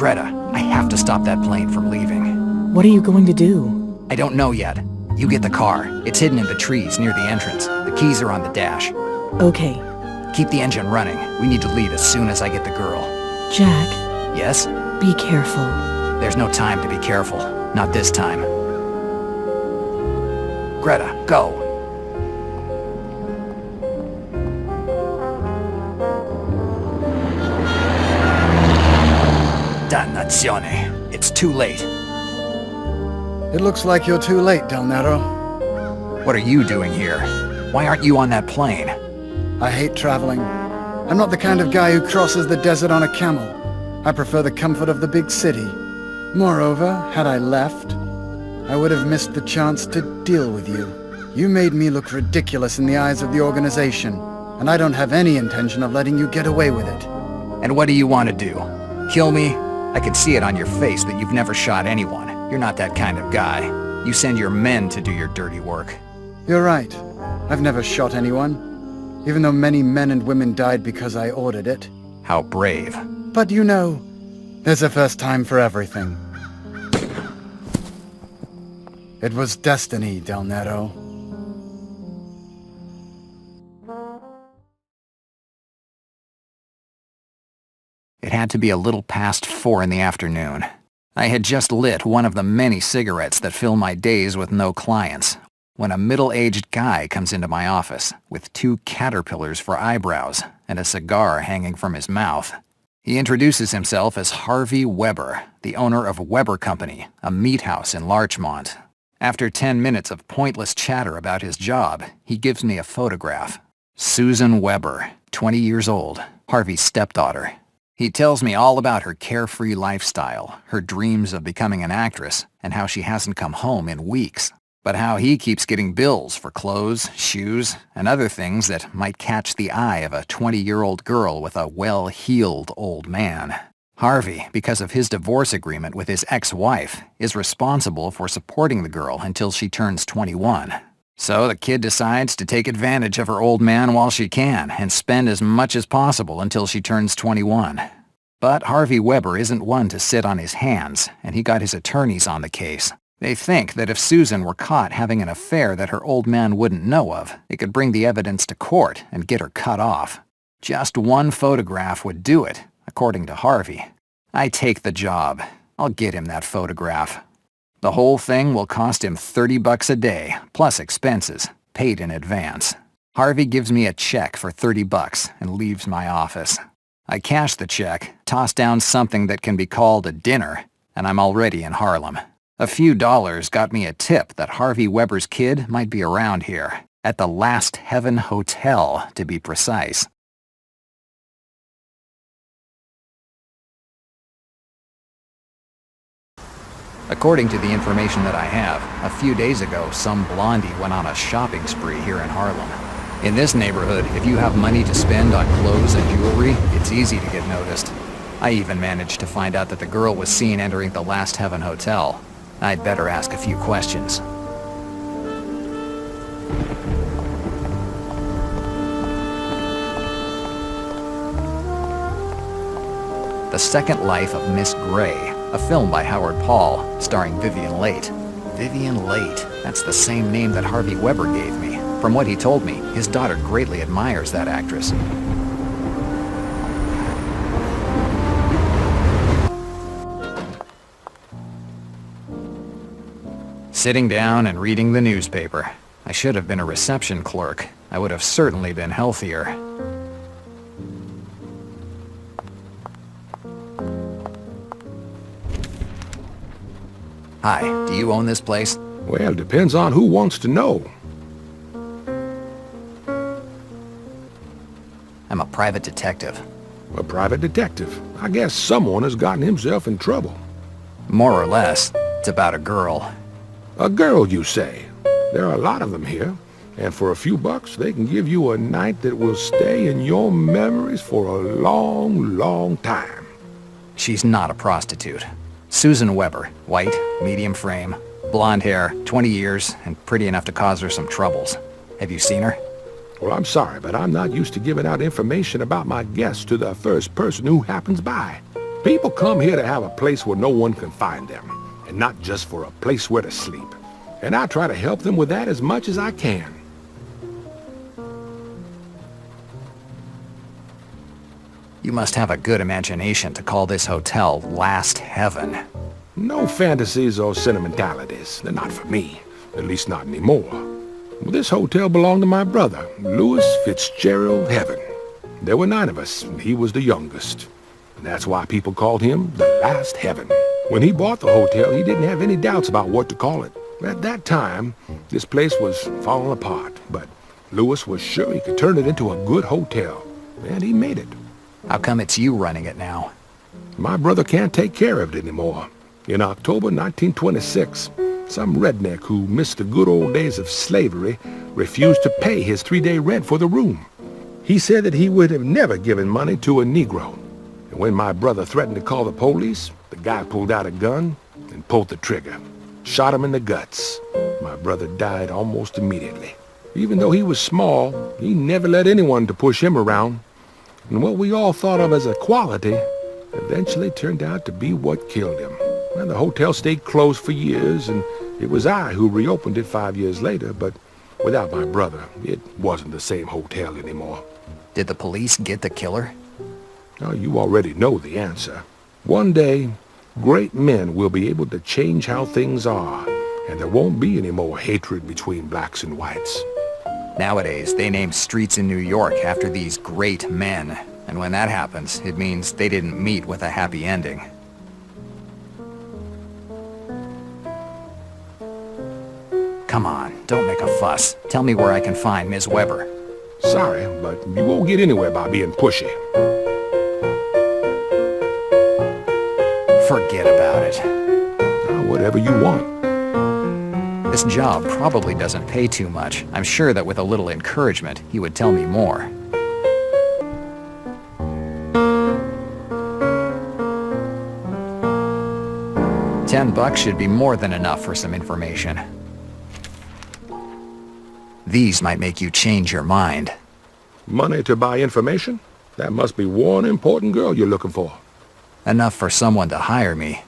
Greta, I have to stop that plane from leaving. What are you going to do? I don't know yet. You get the car. It's hidden in the trees near the entrance. The keys are on the dash. Okay. Keep the engine running. We need to leave as soon as I get the girl. Jack. Yes? Be careful. There's no time to be careful. Not this time. Greta, go! Dannazione. It's too late. It looks like you're too late, Del Nero. What are you doing here? Why aren't you on that plane? I hate traveling. I'm not the kind of guy who crosses the desert on a camel. I prefer the comfort of the big city. Moreover, had I left, I would have missed the chance to deal with you. You made me look ridiculous in the eyes of the organization, and I don't have any intention of letting you get away with it. And what do you want to do? Kill me? I can see it on your face that you've never shot anyone. You're not that kind of guy. You send your men to do your dirty work. You're right. I've never shot anyone, even though many men and women died because I ordered it. How brave. But you know, there's a first time for everything. It was destiny, Del Nero. It had to be a little past 4 in the afternoon. I had just lit one of the many cigarettes that fill my days with no clients, when a middle-aged guy comes into my office with 2 caterpillars for eyebrows and a cigar hanging from his mouth. He introduces himself as Harvey Weber, the owner of Weber Company, a meat house in Larchmont. After 10 minutes of pointless chatter about his job, he gives me a photograph. Susan Weber, 20 years old, Harvey's stepdaughter. He tells me all about her carefree lifestyle, her dreams of becoming an actress, and how she hasn't come home in weeks. But how he keeps getting bills for clothes, shoes, and other things that might catch the eye of a 20-year-old girl with a well-heeled old man. Harvey, because of his divorce agreement with his ex-wife, is responsible for supporting the girl until she turns 21. So the kid decides to take advantage of her old man while she can and spend as much as possible until she turns 21. But Harvey Weber isn't one to sit on his hands, and he got his attorneys on the case. They think that if Susan were caught having an affair that her old man wouldn't know of, it could bring the evidence to court and get her cut off. Just one photograph would do it, according to Harvey. I take the job. I'll get him that photograph. The whole thing will cost him $30 a day, plus expenses, paid in advance. Harvey gives me a check for $30 and leaves my office. I cash the check, toss down something that can be called a dinner, and I'm already in Harlem. A few dollars got me a tip that Harvey Weber's kid might be around here, at the Last Heaven Hotel, to be precise. According to the information that I have, a few days ago, some blondie went on a shopping spree here in Harlem. In this neighborhood, if you have money to spend on clothes and jewelry, it's easy to get noticed. I even managed to find out that the girl was seen entering the Last Heaven Hotel. I'd better ask a few questions. The Second Life of Miss Gray, a film by Howard Paul, starring Vivian Leight. Vivian Leight, that's the same name that Harvey Weber gave me. From what he told me, his daughter greatly admires that actress. Sitting down and reading the newspaper. I should have been a reception clerk. I would have certainly been healthier. Hi, do you own this place? Well, depends on who wants to know. I'm a private detective. A private detective. I guess someone has gotten himself in trouble. More or less. It's about a girl. A girl, you say? There are a lot of them here, and for a few bucks they can give you a night that will stay in your memories for a long, long time. She's not a prostitute. Susan Weber, white, medium frame, blonde hair, 20 years, and pretty enough to cause her some troubles. Have you seen her? Well, I'm sorry, but I'm not used to giving out information about my guests to the first person who happens by. People come here to have a place where no one can find them, and not just for a place where to sleep. And I try to help them with that as much as I can. You must have a good imagination to call this hotel Last Heaven. No fantasies or sentimentalities. They're not for me. At least not anymore. This hotel belonged to my brother, Louis Fitzgerald Heaven. There were 9 of us, and he was the youngest. And that's why people called him the Last Heaven. When he bought the hotel, he didn't have any doubts about what to call it. At that time, this place was falling apart, but Louis was sure he could turn it into a good hotel, and he made it. How come it's you running it now? My brother can't take care of it anymore. In October 1926, some redneck who missed the good old days of slavery refused to pay his 3-day rent for the room. He said that he would have never given money to a Negro. And when my brother threatened to call the police, the guy pulled out a gun and pulled the trigger. Shot him in the guts. My brother died almost immediately. Even though he was small, he never let anyone to push him around. And what we all thought of as a quality eventually turned out to be what killed him. And the hotel stayed closed for years, and it was I who reopened it 5 years later, but without my brother, it wasn't the same hotel anymore. Did the police get the killer? Now, you already know the answer. One day, great men will be able to change how things are, and there won't be any more hatred between blacks and whites. Nowadays, they name streets in New York after these great men. And when that happens, it means they didn't meet with a happy ending. Come on, don't make a fuss. Tell me where I can find Ms. Weber. Sorry, but you won't get anywhere by being pushy. Forget about it. Whatever you want. This job probably doesn't pay too much. I'm sure that with a little encouragement, he would tell me more. $10 should be more than enough for some information. These might make you change your mind. Money to buy information? That must be one important girl you're looking for. Enough for someone to hire me.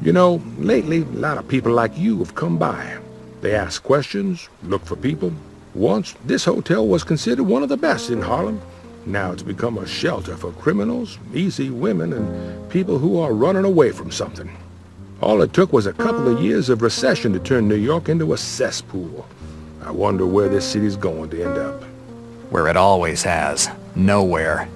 You know, lately, a lot of people like you have come by. They ask questions, look for people. Once, this hotel was considered one of the best in Harlem. Now it's become a shelter for criminals, easy women, and people who are running away from something. All it took was a couple of years of recession to turn New York into a cesspool. I wonder where this city's going to end up. Where it always has. Nowhere.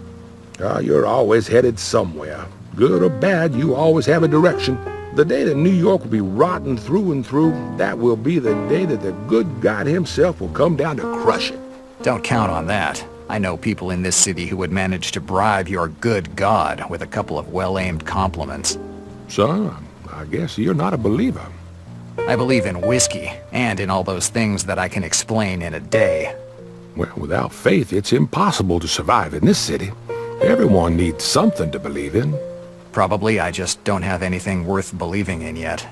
You're always headed somewhere. Good or bad, you always have a direction. The day that New York will be rotten through and through, that will be the day that the good God himself will come down to crush it. Don't count on that. I know people in this city who would manage to bribe your good God with a couple of well-aimed compliments. Son, I guess you're not a believer. I believe in whiskey, and in all those things that I can explain in a day. Well, without faith, it's impossible to survive in this city. Everyone needs something to believe in. Probably I just don't have anything worth believing in yet.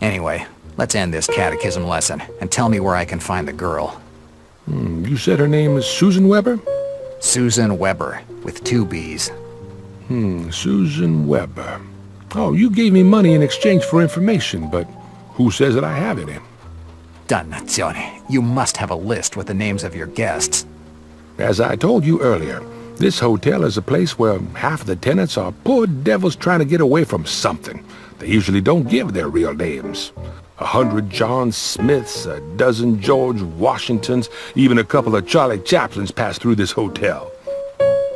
Anyway, let's end this catechism lesson, and tell me where I can find the girl. You said her name is Susan Weber? Susan Weber, with 2 B's. Susan Weber. Oh, you gave me money in exchange for information, but who says that I have any? Dannazione, you must have a list with the names of your guests. As I told you earlier, this hotel is a place where half the tenants are poor devils trying to get away from something. They usually don't give their real names. 100 John Smiths, a dozen George Washingtons, even a couple of Charlie Chaplins pass through this hotel.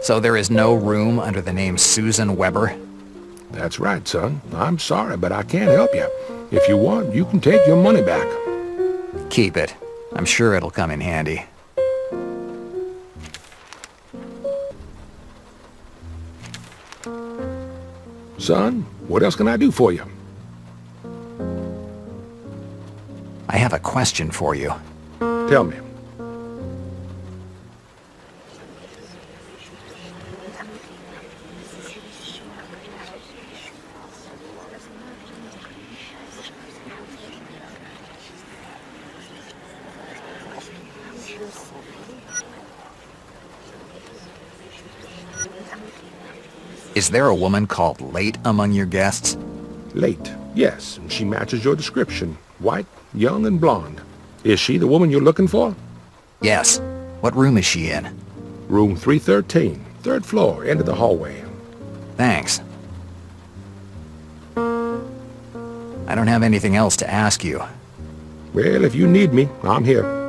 So there is no room under the name Susan Weber? That's right, son. I'm sorry, but I can't help you. If you want, you can take your money back. Keep it. I'm sure it'll come in handy. Son, what else can I do for you? I have a question for you. Tell me. Is there a woman called Late among your guests? Late, yes, and she matches your description. White, young, and blonde. Is she the woman you're looking for? Yes. What room is she in? Room 313, third floor, end of the hallway. Thanks. I don't have anything else to ask you. Well, if you need me, I'm here.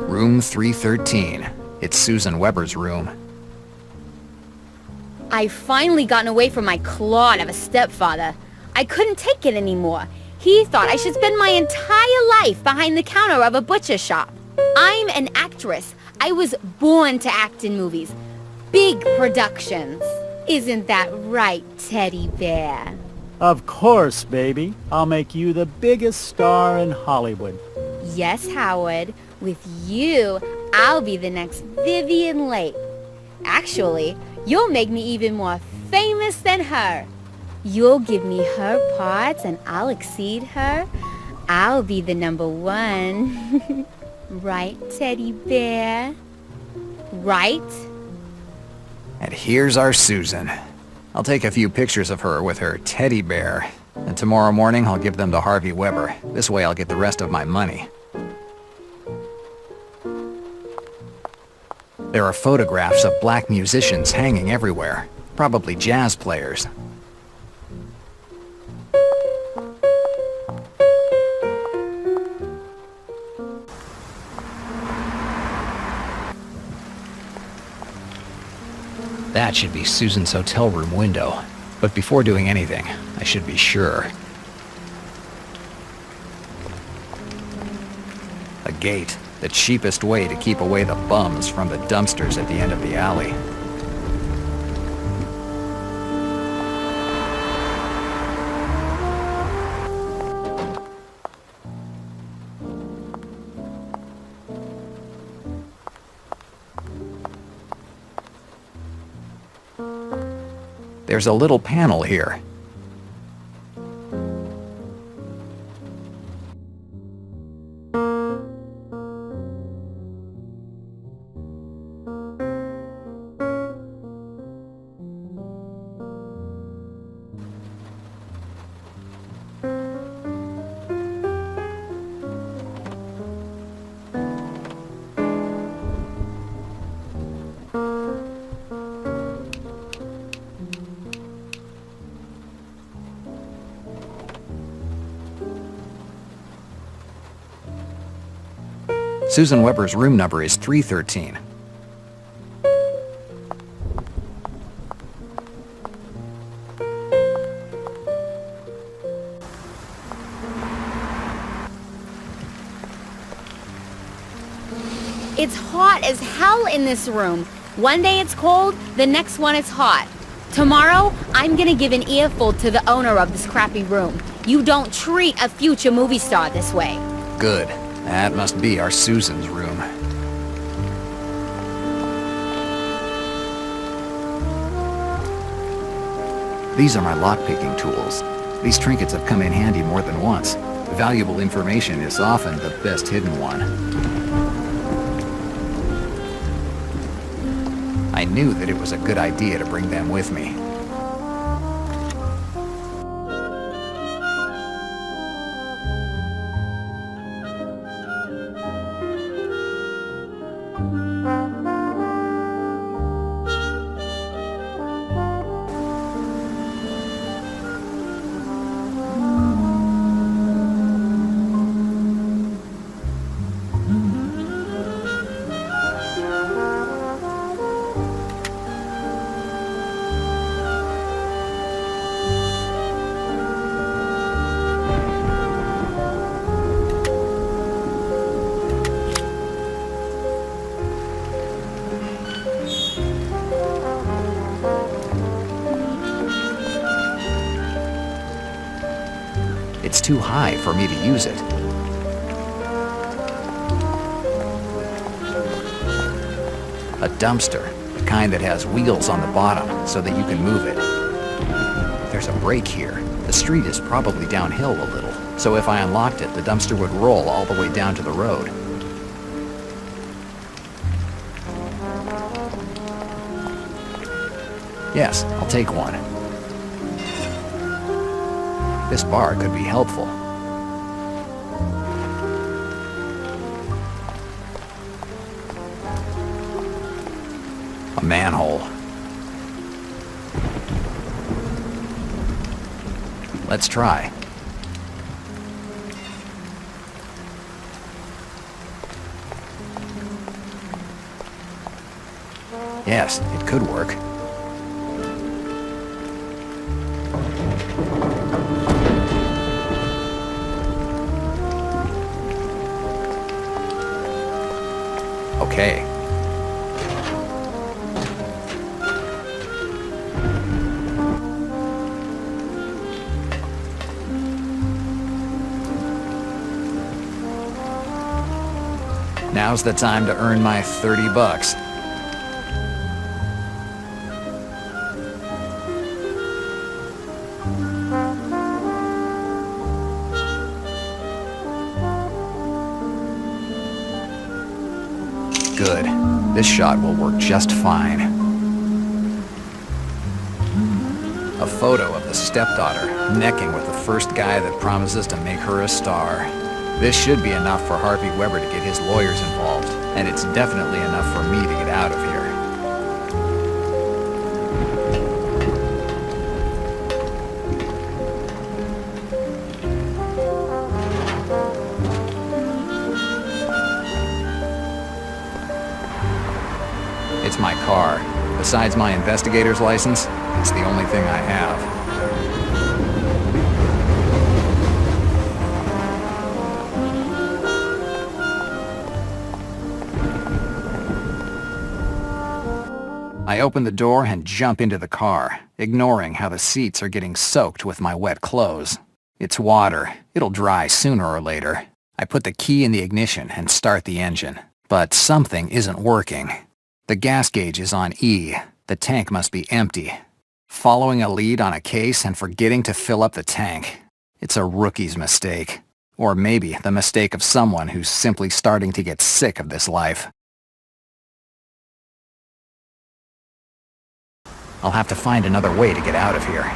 Room 313. It's Susan Weber's room. I've finally gotten away from my clod of a stepfather. I couldn't take it anymore. He thought I should spend my entire life behind the counter of a butcher shop. I'm an actress. I was born to act in movies. Big productions. Isn't that right, Teddy Bear? Of course, baby. I'll make you the biggest star in Hollywood. Yes, Howard. With you, I'll be the next Vivian Lake. Actually, you'll make me even more famous than her. You'll give me her parts and I'll exceed her. I'll be the number one. Right, Teddy Bear? Right? And here's our Susan. I'll take a few pictures of her with her teddy bear. And tomorrow morning I'll give them to Harvey Weber. This way I'll get the rest of my money. There are photographs of black musicians hanging everywhere. Probably jazz players. That should be Susan's hotel room window. But before doing anything, I should be sure. A gate. The cheapest way to keep away the bums from the dumpsters at the end of the alley. There's a little panel here. Susan Weber's room number is 313. It's hot as hell in this room. One day it's cold, the next one it's hot. Tomorrow, I'm gonna give an earful to the owner of this crappy room. You don't treat a future movie star this way. Good. That must be our Susan's room. These are my lock-picking tools. These trinkets have come in handy more than once. Valuable information is often the best hidden one. I knew that it was a good idea to bring them with me. It's too high for me to use it. A dumpster, the kind that has wheels on the bottom so that you can move it. There's a break here. The street is probably downhill a little, so if I unlocked it, the dumpster would roll all the way down to the road. Yes, I'll take one. This bar could be helpful. A manhole. Let's try. Yes, it could work. Okay. Now's the time to earn my 30 bucks. Good. This shot will work just fine. A photo of the stepdaughter necking with the first guy that promises to make her a star. This should be enough for Harvey Weber to get his lawyers involved, and it's definitely enough for me to get out of here. It's my car. Besides my investigator's license, it's the only thing I have. I open the door and jump into the car, ignoring how the seats are getting soaked with my wet clothes. It's water. It'll dry sooner or later. I put the key in the ignition and start the engine. But something isn't working. The gas gauge is on E. The tank must be empty. Following a lead on a case and forgetting to fill up the tank. It's a rookie's mistake. Or maybe the mistake of someone who's simply starting to get sick of this life. I'll have to find another way to get out of here.